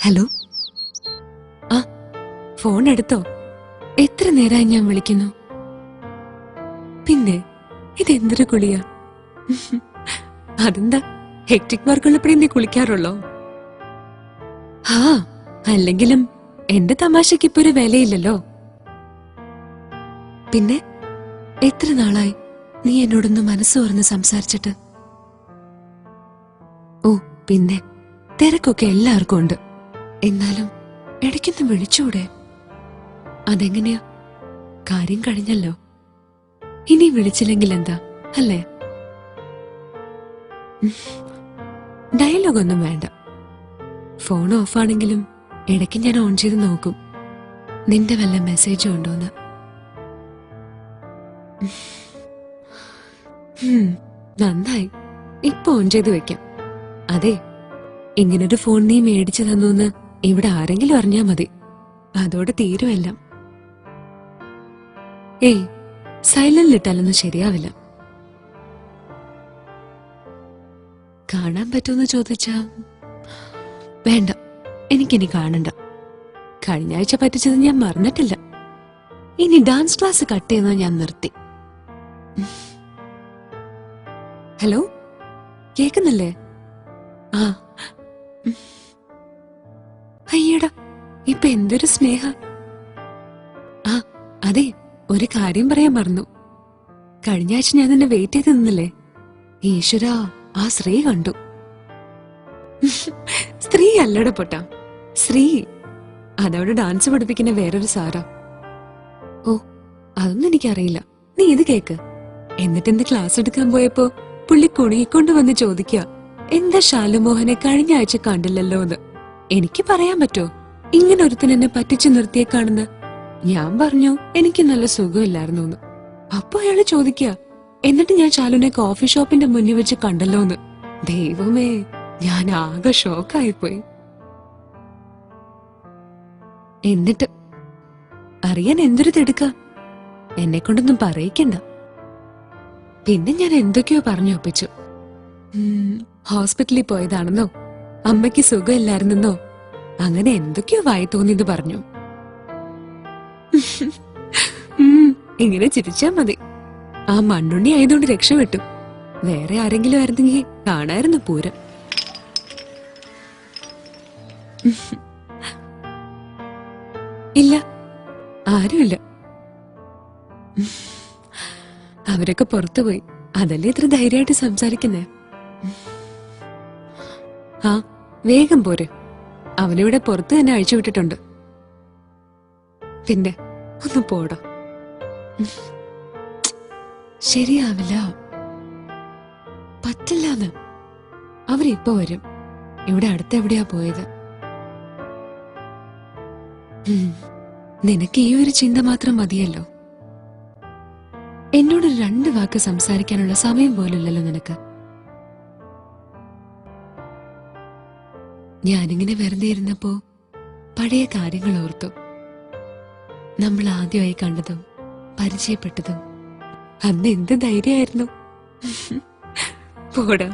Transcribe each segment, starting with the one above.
Hello. ആ, phone എടുത്തോ? എത്ര നേരമായി ഞാൻ വിളിക്കുന്നു. പിന്നെ ഇതെന്തൊരു കുളിയാ? അതെന്താ, ഹെക്ടിക് വർക്കുള്ളപ്പോഴേ നീ കുളിക്കാറുള്ളോ? ആ, അല്ലെങ്കിലും എന്റെ തമാശക്ക് ഇപ്പൊ ഒരു വിലയില്ലല്ലോ. പിന്നെ എത്ര നാളായി നീ എന്നോടൊന്ന് മനസ്സ് തുറന്ന് സംസാരിച്ചിട്ട്? ഓ, പിന്നെ തിരക്കൊക്കെ എല്ലാവർക്കും ഉണ്ട്. എന്നാലും ഇടയ്ക്കൊന്ന് വിളിച്ചൂടെ? അതെങ്ങനെയാ? കാര്യം കഴിഞ്ഞല്ലോ. ഇനി വിളിച്ചില്ലെങ്കിൽ എന്താ, അല്ലേ? ഡയലോഗൊന്നും വേണ്ട. ഫോൺ ഓഫാണെങ്കിലും ഇടയ്ക്ക് ഞാൻ ഓൺ ചെയ്ത് നോക്കും, നിന്റെ വല്ല മെസ്സേജും ഉണ്ടോന്ന്. നന്നായി, ഇപ്പൊ ഓൺ ചെയ്ത് വെക്കാം. അതെ, ഇങ്ങനൊരു ഫോൺ നീ മേടിച്ചു തന്നൂന്ന് ഇവിടെ ആരെങ്കിലും അറിഞ്ഞാ മതി, അതോടെ തീരുമെല്ലാം. ഏയ്, സൈലന്റിലിട്ടാലൊന്നും ശരിയാവില്ല. കാണാൻ പറ്റുമെന്ന് ചോദിച്ചാ വേണ്ട, എനിക്കിനി കാണണ്ട. കഴിഞ്ഞ ആഴ്ച പറ്റിച്ചത് ഞാൻ മറന്നിട്ടില്ല. ഇനി ഡാൻസ് ക്ലാസ് കട്ട് ചെയ്യുന്നത് ഞാൻ നിർത്തി. ഹലോ, കേക്കുന്നില്ലേ? ആ, അയ്യടാ, ഇപ്പൊ എന്തൊരു സ്നേഹ. ആ, അതെ, ഒരു കാര്യം പറയാൻ മറന്നു. കഴിഞ്ഞ ആഴ്ച ഞാൻ നിന്നെ വെയിറ്റ് ചെയ്ത് നിന്നില്ലേ? ഈശ്വരാ, ആ ശ്രീ കണ്ടു. സ്ത്രീ അല്ലട പൊട്ടാ, ശ്രീ. അതവിടെ ഡാൻസ് പഠിപ്പിക്കുന്ന വേറൊരു സാറാ. ഓ, അതൊന്നും എനിക്കറിയില്ല. നീ ഇത് കേക്ക്. എന്നിട്ട് എന്ത് ക്ലാസ് എടുക്കാൻ പോയപ്പോ പുള്ളി കുണിക്കൊണ്ട് വന്ന് ചോദിക്കുക, എന്താ ശാലുമോഹനെ കഴിഞ്ഞ ആഴ്ച കണ്ടില്ലല്ലോ എന്ന്. എനിക്ക് പറയാൻ പറ്റോ ഇങ്ങനെ ഒരുത്തൻ എന്നെ പറ്റിച്ചു നിർത്തിയേക്കാണെന്ന്? ഞാൻ പറഞ്ഞു എനിക്ക് നല്ല സുഖമില്ലായിരുന്നു എന്ന്. അപ്പൊ അയാള് ചോദിക്കുക, എന്നിട്ട് ഞാൻ ശാലുവിനെ കോഫി ഷോപ്പിന്റെ മുന്നിൽ വെച്ച് കണ്ടല്ലോ എന്ന്. ദൈവമേ, ഞാൻ ആകെ ഷോക്കായിപ്പോയി. എന്നിട്ട് അറിയാൻ എന്തൊരു തിടുക്ക. എന്നെ കൊണ്ടൊന്നും പറയിക്കണ്ട. പിന്നെ ഞാൻ എന്തൊക്കെയോ പറഞ്ഞു ഒപ്പിച്ചു. ഹോസ്പിറ്റലിൽ പോയതാണെന്നോ, അമ്മയ്ക്ക് സുഖമില്ലായിരുന്നെന്നോ, അങ്ങനെ എന്തൊക്കെയോ വായി തോന്നിയത് പറഞ്ഞു. ഇങ്ങനെ ചിരിച്ചാ മതി. ആ മണ്ണുണ്ണി ആയതുകൊണ്ട് രക്ഷപ്പെട്ടു. വേറെ ആരെങ്കിലും ആയിരുന്നെങ്കിൽ കാണായിരുന്നു പൂരം. ഇല്ല, ആരുമില്ല. അവരൊക്കെ പുറത്തുപോയി. അതല്ലേ ഇത്ര ധൈര്യമായിട്ട് സംസാരിക്കുന്നേ. ആ, വേഗം പോരെ. അവനിവിടെ പുറത്ത് തന്നെ അഴിച്ചുവിട്ടിട്ടുണ്ട്. പിന്നെ ഒന്ന് പോടാ. ശരിയാവില്ല, പറ്റില്ലാന്ന്. അവരിപ്പോ വരും. ഇവിടെ അടുത്തെവിടെയാ പോയത്? നിനക്ക് ഈ ഒരു ചിന്ത മാത്രം മതിയല്ലോ. എന്നോട് 2 വാക്ക് സംസാരിക്കാനുള്ള സമയം പോലുമില്ലല്ലോ നിനക്ക്. ഞാനിങ്ങനെ വെറുതെ ഇരുന്നപ്പോ പഴയ കാര്യങ്ങൾ ഓർത്തു. നമ്മൾ ആദ്യമായി കണ്ടതും പരിചയപ്പെട്ടതും. അന്ന് എന്ത് ധൈര്യമായിരുന്നു. പോടാ.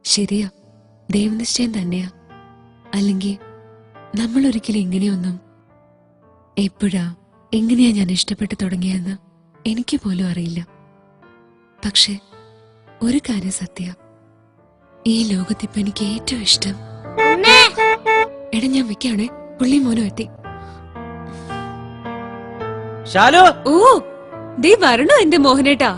ശരിയാ, ദൈവനിശ്ചയം തന്നെയാ. അല്ലെങ്കിൽ നമ്മൾ ഒരിക്കലും ഇങ്ങനെയൊന്നും. എപ്പോഴാ എങ്ങനെയാ ഞാൻ ഇഷ്ടപ്പെട്ടു തുടങ്ങിയെന്ന് എനിക്ക് പോലും അറിയില്ല. പക്ഷെ ഒരു കാര്യം സത്യ, ഈ ലോകത്തിപ്പോ എനിക്ക് ഏറ്റവും ഇഷ്ടം. എടാ, ഞാൻ വെക്കാണേ, പുള്ളി മോനും എത്തി. ഓ, ദേ വരണോ എന്റെ മോഹനേട്ടാ.